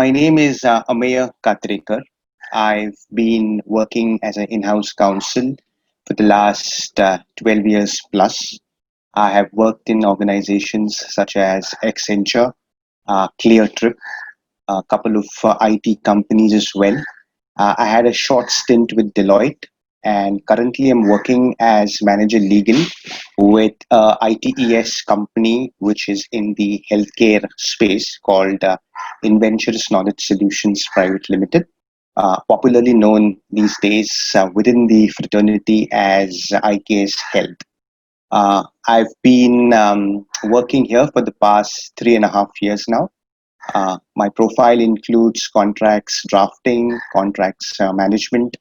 My name is Ameya Katrekar. I've been working as an in-house counsel for the last 12 years plus. I have worked in organizations such as Accenture, ClearTrip, a couple of IT companies as well. I had a short stint with Deloitte, and currently I'm working as manager legal with ITES company, which is in the healthcare space called Inventures Knowledge Solutions Private Limited, popularly known these days within the fraternity as IKS Health. I've been working here for the past 3.5 years now. My profile includes contracts drafting, contracts management,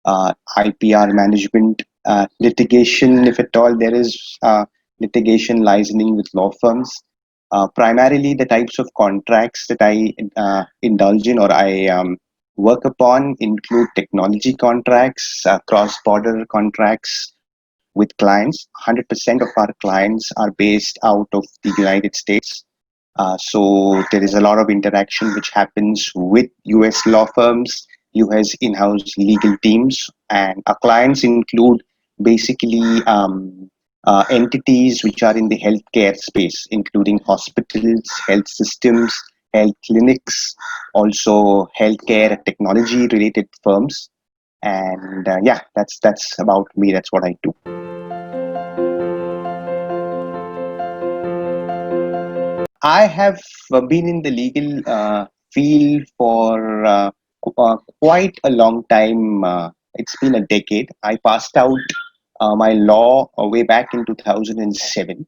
IPR management, litigation, if at all there is litigation licensing with law firms. Primarily, the types of contracts that I indulge in or I work upon include technology contracts, cross-border contracts with clients. 100% of our clients are based out of the United States. So there is a lot of interaction which happens with US law firms, US in-house legal teams, and our clients include basically entities which are in the healthcare space, including hospitals, health systems, health clinics, also healthcare technology related firms. And yeah, that's about me. That's what I do. I have been in the legal field for quite a long time. It's been a decade. I passed out my law way back in 2007.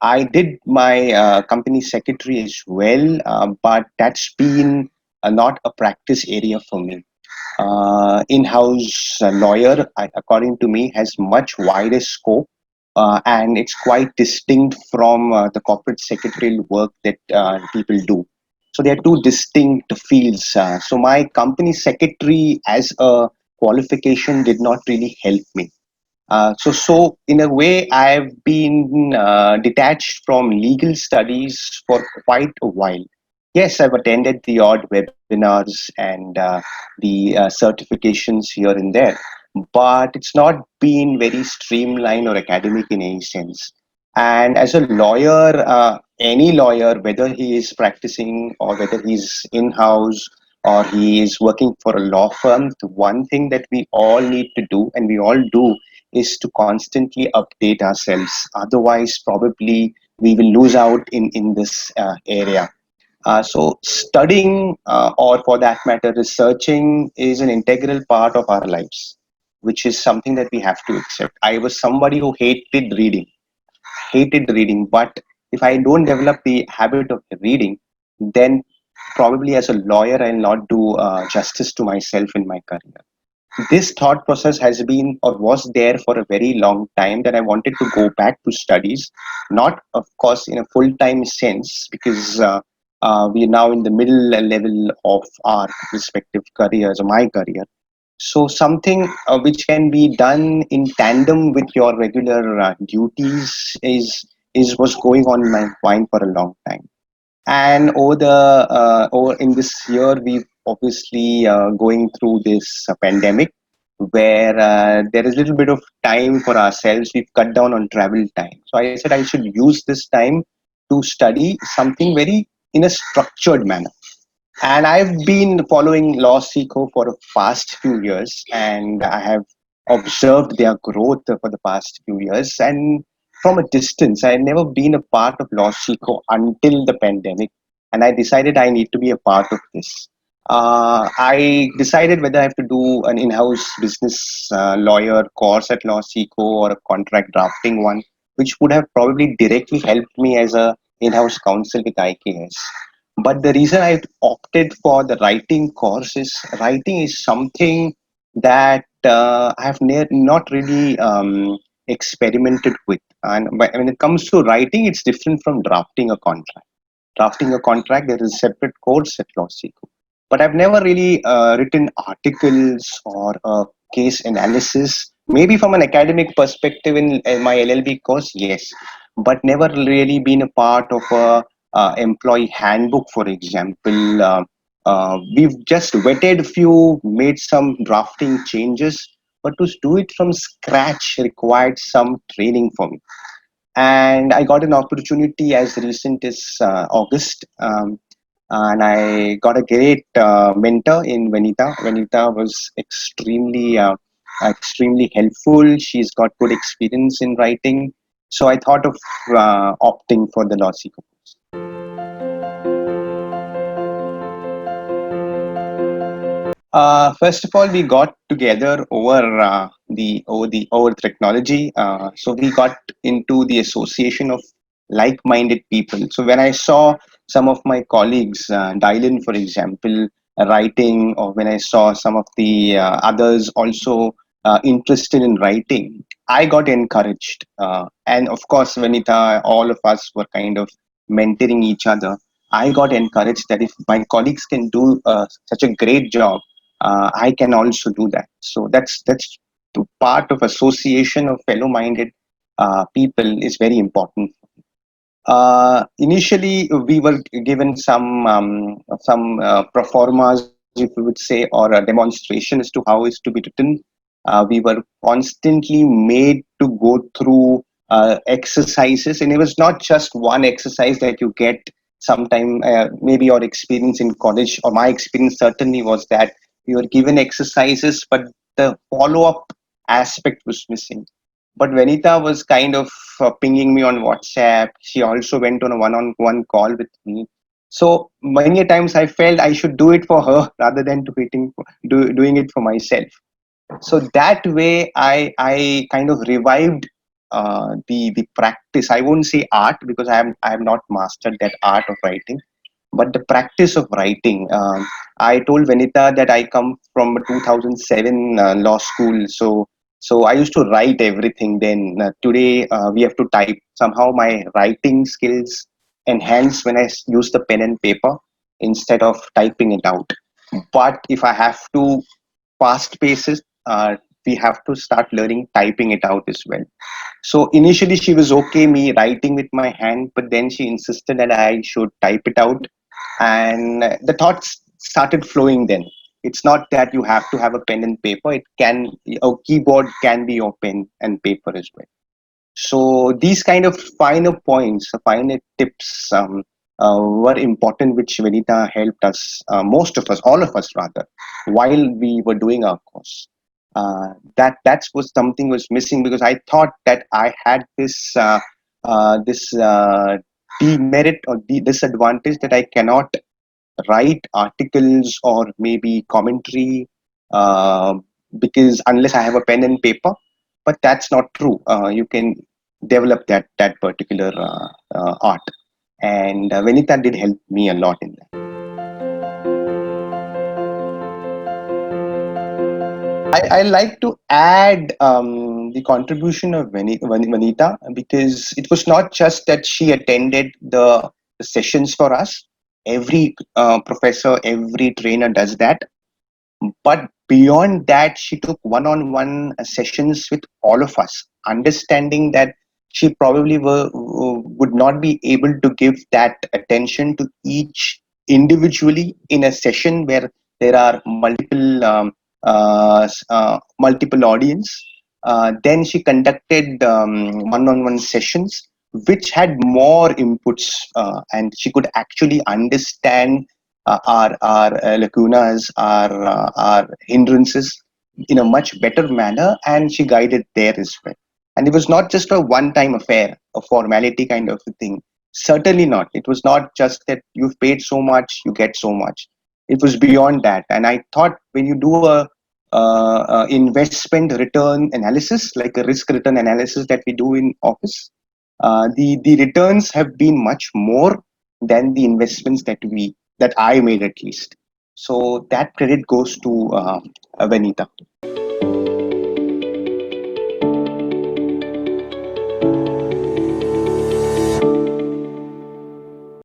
I did my company secretary as well, but that's been not a practice area for me. In-house lawyer, according to me, has much wider scope, and it's quite distinct from the corporate secretarial work that people do. So they are two distinct fields. So my company secretary as a qualification did not really help me. So in a way, I've been detached from legal studies for quite a while. Yes, I've attended the odd webinars and the certifications here and there, but it's not been very streamlined or academic in any sense. And as a lawyer, any lawyer, whether he is practicing or whether he's in-house or he is working for a law firm, the one thing that we all need to do, and we all do, is to constantly update ourselves. Otherwise, probably we will lose out in this area. So studying, or for that matter, researching is an integral part of our lives, which is something that we have to accept. I was somebody who hated reading, but if I don't develop the habit of reading, then probably as a lawyer, I'll not do justice to myself in my career. This thought process has been or was there for a very long time that I wanted to go back to studies, not of course in a full-time sense, because we are now in the middle level of our respective careers or my career. So something which can be done in tandem with your regular duties is was going on in my mind for a long time. And over in this year, we've obviously going through this pandemic where there is a little bit of time for ourselves. We've cut down on travel time. So I said I should use this time to study something very in a structured manner. And I've been following LawSikho for the past few years, and I have observed their growth for the past few years. And from a distance, I had never been a part of LawSikho until the pandemic, and I decided I need to be a part of this. I decided whether I have to do an in-house business lawyer course at LawSikho or a contract drafting one, which would have probably directly helped me as a in-house counsel with IKS. But the reason I opted for the writing course is writing is something that I have not really experimented with. And when it comes to writing, it's different from drafting a contract. Drafting a contract, there is a separate course at LawSikho. But I've never really written articles or case analysis. Maybe from an academic perspective in my LLB course, yes, but never really been a part of a employee handbook, for example, We've just vetted few, made some drafting changes, but to do it from scratch required some training for me. And I got an opportunity as recent as August, and I got a great mentor in Vanita. Vanita was extremely helpful. She's got good experience in writing, so I thought of opting for the LawSikho. First of all, we got together over technology. So we got into the association of like-minded people. So when I saw some of my colleagues, Dylan, for example, writing, or when I saw some of the others also interested in writing, I got encouraged. And of course, Vanita, all of us were kind of mentoring each other. I got encouraged that if my colleagues can do such a great job, I can also do that. So that's the part of association of fellow-minded people is very important. Initially, we were given some pro formas, if you would say, or a demonstration as to how is to be written. We were constantly made to go through exercises, and it was not just one exercise that you get sometime. Maybe your experience in college, or my experience certainly was that we were given exercises, but the follow-up aspect was missing. But Vanita was kind of pinging me on WhatsApp. She also went on a one-on-one call with me. So many a times I felt I should do it for her rather than doing it for myself. So that way I kind of revived the practice. I won't say art, because I have not mastered that art of writing, but the practice of writing. I told Vanita that I come from a 2007 law school, so I used to write everything then. Today we have to type. Somehow my writing skills enhance when I use the pen and paper instead of typing it out. But if I have to fast paces, we have to start learning typing it out as well. So initially she was okay me writing with my hand, but then she insisted that I should type it out, and the thoughts started flowing then. It's not that you have to have a pen and paper. A keyboard can be your pen and paper as well. So these kind of finer points, finer tips were important, which Venita helped us, most of us, all of us rather, while we were doing our course. That was something was missing, because I thought that I had this demerit or disadvantage that I cannot write articles or maybe commentary, uh, because unless I have a pen and paper. But that's not true. You can develop that particular art, and Venita did help me a lot in that. I like to add the contribution of Vanita, because it was not just that she attended the sessions for us. Every professor, every trainer does that. But beyond that, she took one-on-one sessions with all of us, understanding that she probably would not be able to give that attention to each individually in a session where there are multiple audience. Then she conducted one-on-one sessions which had more inputs, and she could actually understand our lacunas, our hindrances in a much better manner, and she guided there as well. And it was not just a one-time affair, a formality kind of a thing. Certainly not. It was not just that you've paid so much, you get so much. It was beyond that. And I thought when you do a investment return analysis, like a risk return analysis that we do in office, the returns have been much more than the investments that I made at least. So that credit goes to Vanita.